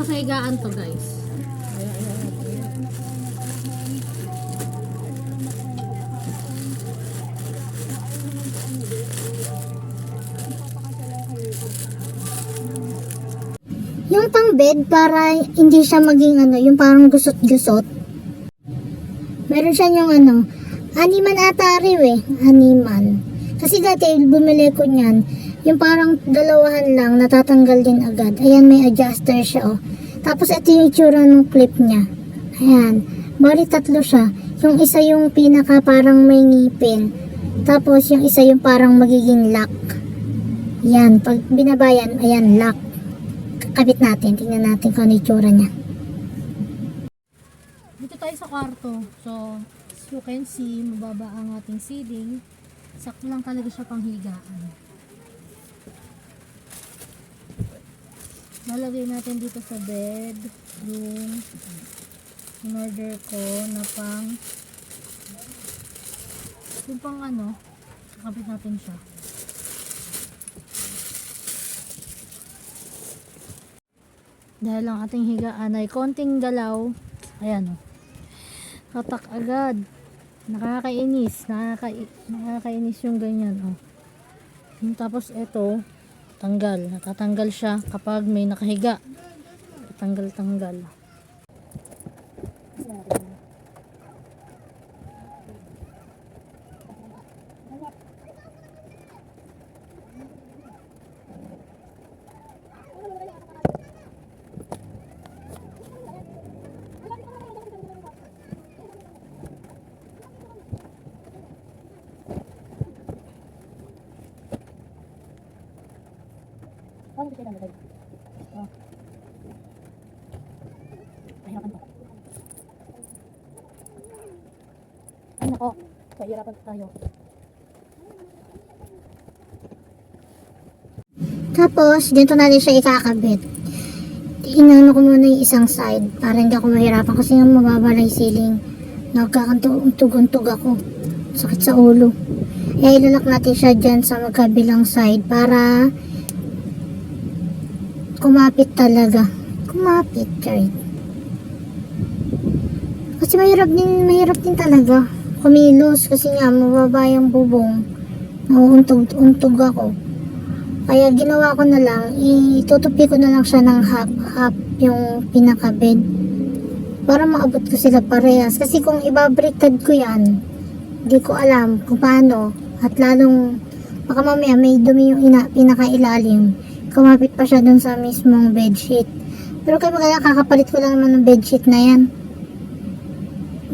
lang sa higaan to, guys. Yung pang bed para hindi siya maging ano, yung parang gusot-gusot. Meron siya yung ano, Haniman ata riw eh, Haniman. Kasi dati bumili ko niyan, yung parang dalawahan lang, natatanggal din agad. Ayan, may adjuster siya oh. Tapos ito yung itsura ng clip niya. Ayan, bali tatlo siya. Yung isa yung pinaka parang may ngipin. Tapos yung isa yung parang magiging lock. Yan, pag binabayan, ayan, lock. Kakabit natin, tingnan natin kung ano itsura niya. Dito tayo sa kwarto. So, as you can see, mababa ang ating ceiling. Sakto lang talaga siya pang higaan. Lalagay natin dito sa bed, room. In order ko na pang ano, kakabit natin siya. Dahil ang ating higaan ay konting galaw, ayan o, hatak agad. Nakakainis yung ganyan o. Tapos ito, natatanggal siya kapag may nakahiga. Tanggal. Ay nako, kahirapan tayo. Tapos, dito natin siya ikakabit. Inano ko muna yung isang side para hindi ako mahirapan kasi nga mababa na yung ceiling. Nagkakantug-untug ako. Sakit sa ulo. Ilalak natin siya dyan sa magkabilang side para kumapit talaga. Kumapit, right? Kasi mahirap din talaga kumilos kasi nga mababa yung bubong. Nauuntog-untog ako. Kaya ginawa ko na lang, itutupi ko na lang siya ng half yung pinaka-bed para maabot ko sila parehas. Kasi kung ibabaliktad ko yan, hindi ko alam kung paano. At lalong, baka mamaya may dumi yung pinaka-ilalim. Kumapit pa siya dun sa mismong bedsheet. Pero kaya kakapalit ko lang naman ng bedsheet na yan.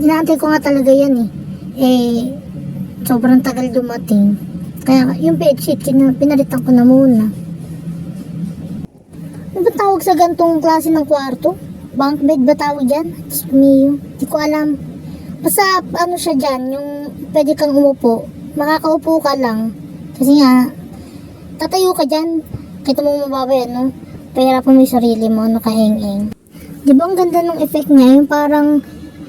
Inaantay ko nga talaga yan eh. Sobrang tagal dumating. Kaya yung bedsheet, pinalitan ko na muna. Ano ba tawag sa gantong klase ng kwarto? Bunk bed ba tawag dyan? Hindi ko alam. Basta ano siya dyan, yung pwede kang umupo. Makakaupo ka lang. Kasi nga, tatayo ka dyan. Kita mo mababa yan, no? Pahirapan mo yung sarili mo, nakaeng-eng. Di ba ang ganda ng effect niya? Yung parang,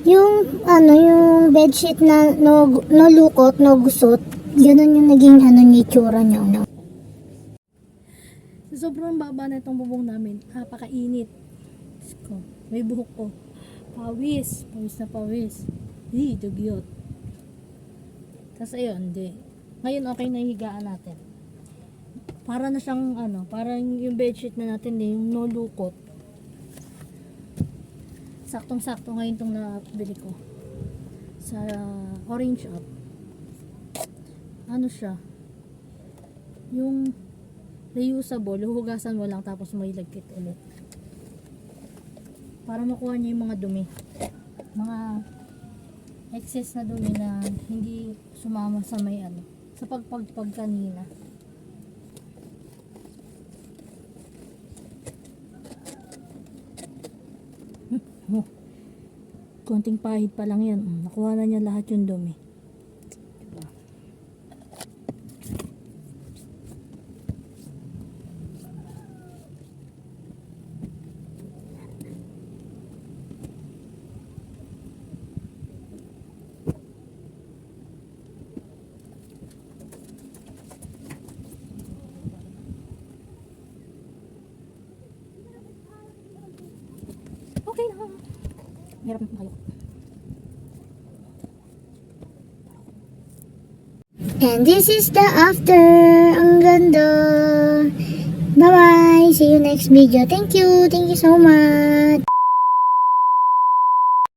yung bedsheet na no lukot, no gusot. Ganun yung naging itsura niya, no? Sobrang baba na itong bubong namin. Napakainit. May buhok ko. Pawis na pawis. Dugyot. Tapos ayun, hindi. Ngayon okay na yung higaan natin. Para na siyang parang yung bedsheet na natin yung no lukot. Saktong-sakto ngayon itong nabili ko. Sa Orange Up. Ano siya? Yung reusable, huhugasan mo lang tapos may lagkit ulit. Para makuha niya yung mga dumi. Mga excess na dumi na hindi sumama sa may sa pagpagpag kanina. Konting pahid pa lang yan. Nakuha na niya lahat yung dumi. Okay na. Hirap na kayo. And this is the after. Ang ganda. Bye-bye. See you next video. Thank you. Thank you so much.